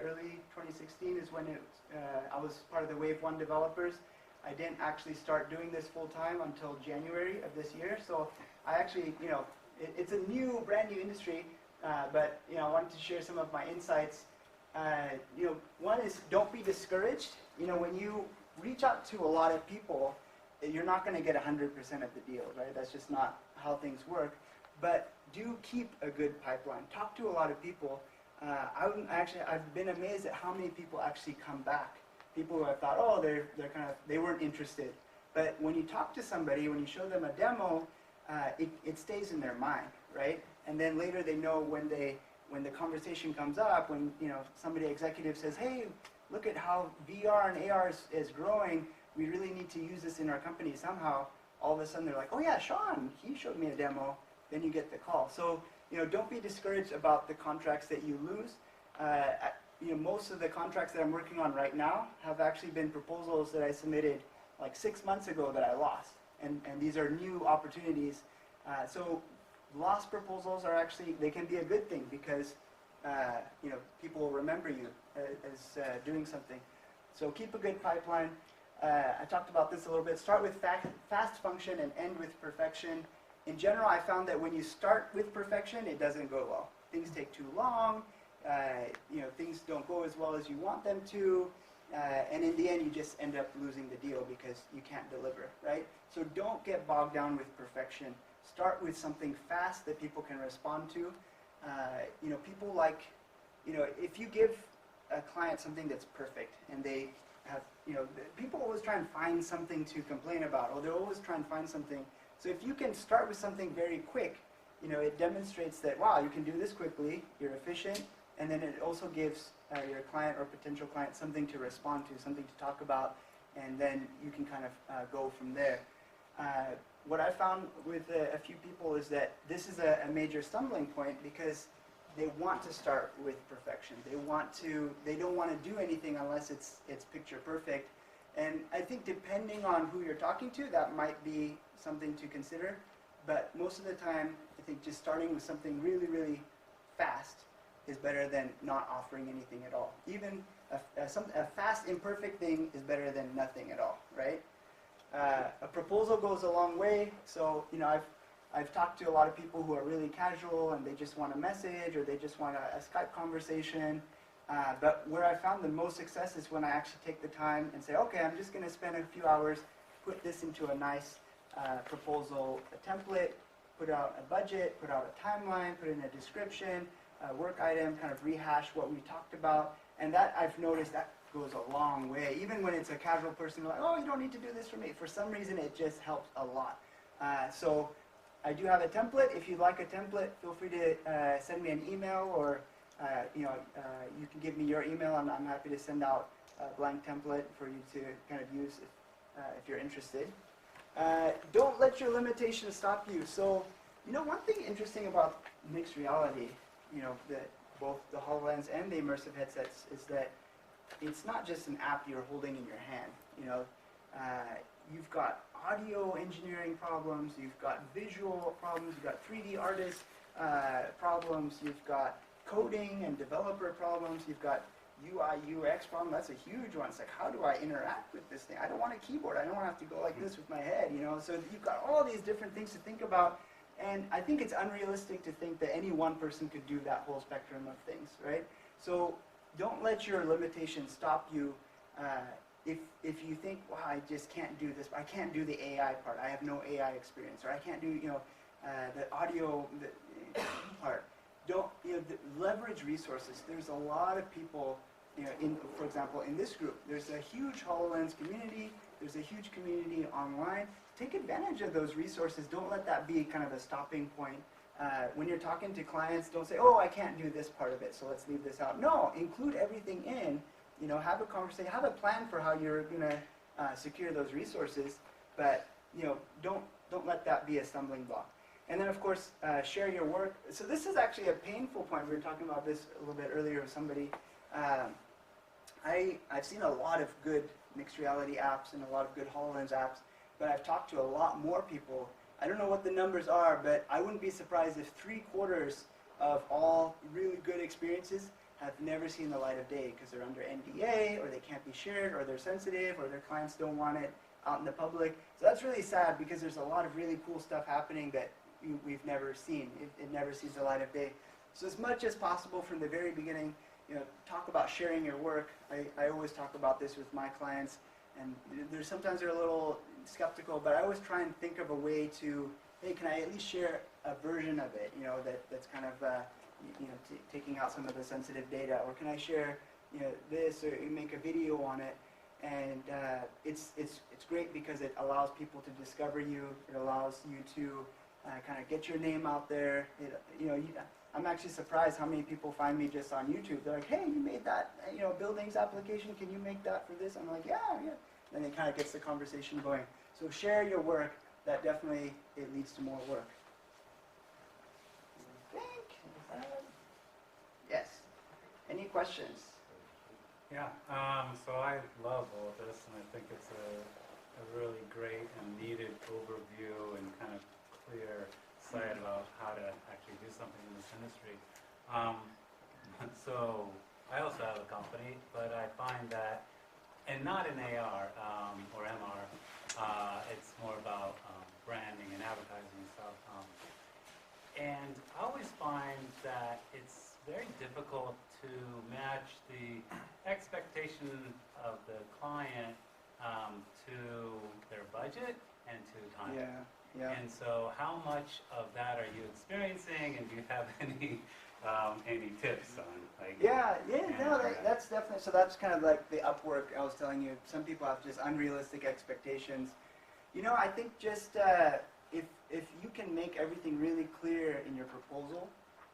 early 2016 is when I was part of the Wave 1 developers. I didn't actually start doing this full time until January of this year. So I actually, it's a brand new industry, but I wanted to share some of my insights. One is don't be discouraged. When you reach out to a lot of people, you're not going to get 100% of the deals, right? That's just not how things work. But do keep a good pipeline. Talk to a lot of people. I've been amazed at how many people actually come back. People who I thought, oh, they weren't interested. But when you talk to somebody, when you show them a demo, it stays in their mind, right? And then later they know when the conversation comes up, when somebody executive says, hey, look at how VR and AR is growing. We really need to use this in our company somehow. All of a sudden they're like, oh yeah, Sean, he showed me a demo. Then you get the call. So don't be discouraged about the contracts that you lose. Most of the contracts that I'm working on right now have actually been proposals that I submitted like 6 months ago that I lost. And these are new opportunities. So lost proposals are actually, they can be a good thing because people will remember you as doing something. So keep a good pipeline. I talked about this a little bit. Start with fast function and end with perfection. In general, I found that when you start with perfection, it doesn't go well. Things take too long. Things don't go as well as you want them to. And in the end, you just end up losing the deal because you can't deliver, right? So don't get bogged down with perfection. Start with something fast that people can respond to. People like, if you give a client something that's perfect and they have, people always try and find something to complain about, or they'll always try and find something. So if you can start with something very quick, it demonstrates that, wow, you can do this quickly, you're efficient, and then it also gives your client or potential client something to respond to, something to talk about, and then you can kind of go from there. What I found with a few people is that this is a major stumbling point because they want to start with perfection. They don't want to do anything unless it's picture perfect. And I think depending on who you're talking to, that might be something to consider. But most of the time, I think just starting with something really, really fast is better than not offering anything at all. Even a fast, imperfect thing is better than nothing at all, right? A proposal goes a long way. So, I've talked to a lot of people who are really casual and they just want a message or they just want a Skype conversation. But where I found the most success is when I actually take the time and say, okay, I'm just going to spend a few hours, put this into a nice proposal, a template, put out a budget, put out a timeline, put in a description, a work item, kind of rehash what we talked about. And that I've noticed that goes a long way. Even when it's a casual person, like, oh, you don't need to do this for me. For some reason, it just helps a lot. So I do have a template. If you'd like a template, feel free to send me an email or you can give me your email, and I'm happy to send out a blank template for you to kind of use if you're interested. Don't let your limitations stop you. So, one thing interesting about mixed reality, that both the HoloLens and the immersive headsets is that it's not just an app you're holding in your hand. You've got audio engineering problems, you've got visual problems, you've got 3D artist problems, you've got coding and developer problems, you've got UI, UX problem. That's a huge one. It's like, how do I interact with this thing? I don't want a keyboard. I don't want to have to go like this with my head, So you've got all these different things to think about. And I think it's unrealistic to think that any one person could do that whole spectrum of things, right? So don't let your limitations stop you. If you think, wow, I just can't do this. I can't do the AI part. I have no AI experience. Or I can't do, the audio part. Don't leverage resources. There's a lot of people, for example, in this group, there's a huge HoloLens community. There's a huge community online. Take advantage of those resources. Don't let that be kind of a stopping point. When you're talking to clients, don't say, oh, I can't do this part of it, so let's leave this out. No, include everything in. Have a conversation, have a plan for how you're going to secure those resources, but don't let that be a stumbling block. And then, of course, share your work. So this is actually a painful point. We were talking about this a little bit earlier with somebody. I've seen a lot of good mixed reality apps and a lot of good HoloLens apps, but I've talked to a lot more people. I don't know what the numbers are, but I wouldn't be surprised if 3/4 of all really good experiences have never seen the light of day because they're under NDA, or they can't be shared, or they're sensitive, or their clients don't want it out in the public. So that's really sad because there's a lot of really cool stuff happening that we've never seen. It never sees the light of day. So as much as possible from the very beginning, talk about sharing your work. I always talk about this with my clients, and sometimes they're a little skeptical, but I always try and think of a way to, hey, can I at least share a version of it, that's kind of, taking out some of the sensitive data, or can I share, this, or make a video on it? And it's great because it allows people to discover you. It allows you to kind of get your name out there. I'm actually surprised how many people find me just on YouTube. They're like, hey, you made that, buildings application. Can you make that for this? I'm like, yeah. Then it kind of gets the conversation going. So share your work. That definitely, it leads to more work. I think. Yes. Any questions? Yeah. So I love all this, and I think it's a really great and needed overview and kind of clear sight about how to actually do something in this industry. So I also have a company, but I find that, and not in AR or MR, it's more about branding and advertising and stuff. And I always find that it's very difficult to match the expectation of the client to their budget and to time. Yeah. And so how much of that are you experiencing, and do you have any tips on, like? That's definitely, so that's kind of like the Upwork I was telling you. Some people have just unrealistic expectations. I think just if you can make everything really clear in your proposal,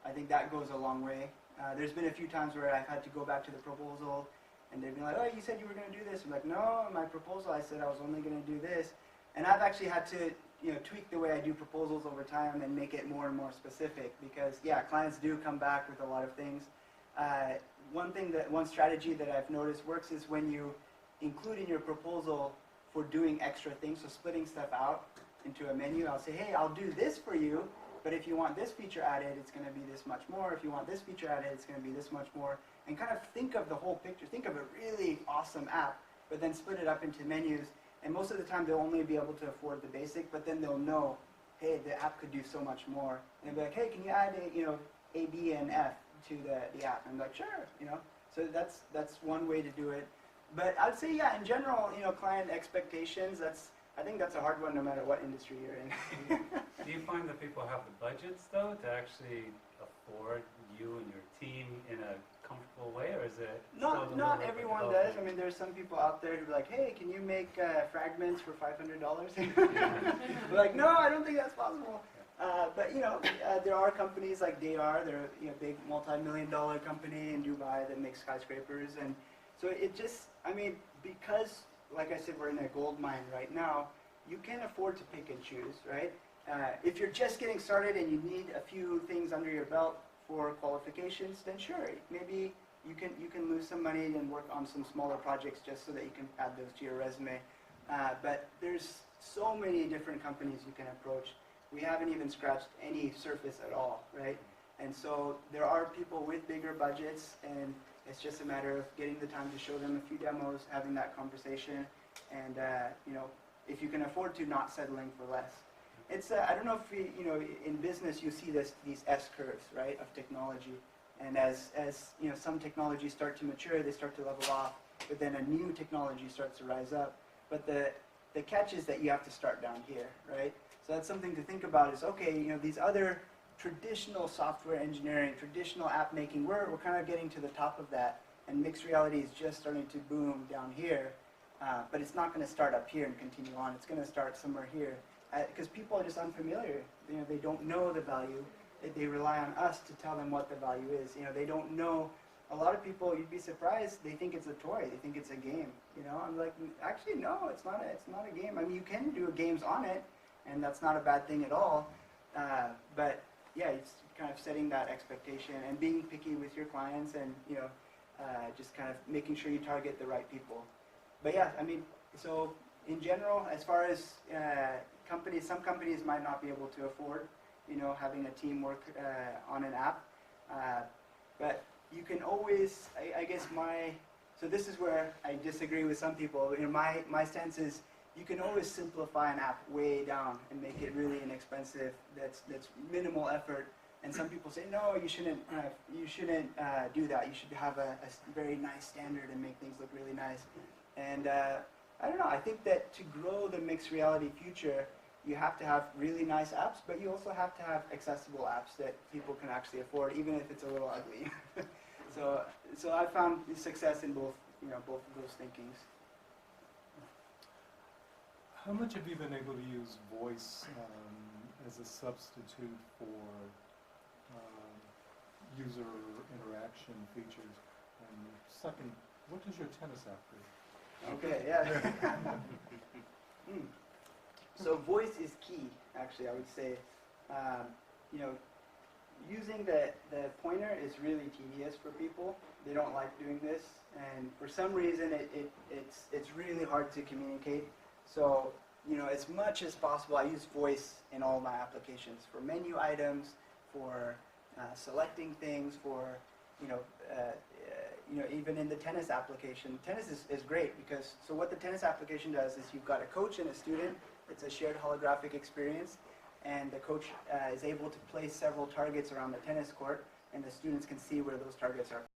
I think that goes a long way. There's been a few times where I've had to go back to the proposal, and they'd be like, oh, you said you were going to do this. I'm like, no, in my proposal I said I was only going to do this. And I've actually had to tweak the way I do proposals over time and make it more and more specific because, clients do come back with a lot of things. One strategy that I've noticed works is when you include in your proposal for doing extra things, so splitting stuff out into a menu. I'll say, hey, I'll do this for you, but if you want this feature added, it's going to be this much more. If you want this feature added, it's going to be this much more. And kind of think of the whole picture. Think of a really awesome app, but then split it up into menus. And most of the time, they'll only be able to afford the basic, but then they'll know, hey, the app could do so much more. And they'll be like, hey, can you add A, B, and F to the app? And I'm like, sure, So that's one way to do it. But I'd say, in general, client expectations, I think that's a hard one no matter what industry you're in. Do you find that people have the budgets, though, to actually afford you and your team in a comfortable way, or is it not everyone does. I mean, there's some people out there who are like, hey, can you make fragments for $500? We're like, no, I don't think that's possible. But there are companies like they are. They're a big multi-million-dollar company in Dubai that makes skyscrapers, and so it just, because, like I said, we're in a gold mine right now. You can afford to pick and choose, right? If you're just getting started and you need a few things under your belt for qualifications, then sure, maybe you can lose some money and work on some smaller projects just so that you can add those to your resume. But there's so many different companies you can approach. We haven't even scratched any surface at all, right? And so there are people with bigger budgets, and it's just a matter of getting the time to show them a few demos, having that conversation, and if you can afford to, not settling for less. It's I don't know if in business you see these S curves, right, of technology, and as some technologies start to mature, they start to level off, but then a new technology starts to rise up. But the catch is that you have to start down here, right? So that's something to think about. Is okay, these other traditional software engineering, traditional app making, we're kind of getting to the top of that, and mixed reality is just starting to boom down here, but it's not going to start up here and continue on. It's going to start somewhere here, because people are just unfamiliar. They don't know the value. They rely on us to tell them what the value is. They don't know. A lot of people, you'd be surprised, they think it's a toy. They think it's a game. I'm like, actually, no, it's not a game. I mean, you can do games on it, and that's not a bad thing at all. But yeah, it's kind of setting that expectation and being picky with your clients, and just kind of making sure you target the right people. But yeah, I mean, so in general, as far as companies, some companies might not be able to afford, having a team work on an app. But you can always, I guess so this is where I disagree with some people. You know, my sense is you can always simplify an app way down and make it really inexpensive. That's minimal effort. And some people say, no, you shouldn't do that. You should have a very nice standard and make things look really nice. And I don't know. I think that to grow the mixed reality future, you have to have really nice apps, but you also have to have accessible apps that people can actually afford, even if it's a little ugly. So I found success in both of those thinkings. How much have you been able to use voice as a substitute for user interaction features? And second, what does your tennis app do? Okay, yeah. So voice is key, actually, I would say. You know, using the pointer is really tedious for people. They don't like doing this, and for some reason it's really hard to communicate. So, you know, as much as possible, I use voice in all my applications for menu items, for selecting things, for even in the tennis application. Tennis is great because, so what the tennis application does is you've got a coach and a student. It's a shared holographic experience, and the coach is able to place several targets around the tennis court, and the students can see where those targets are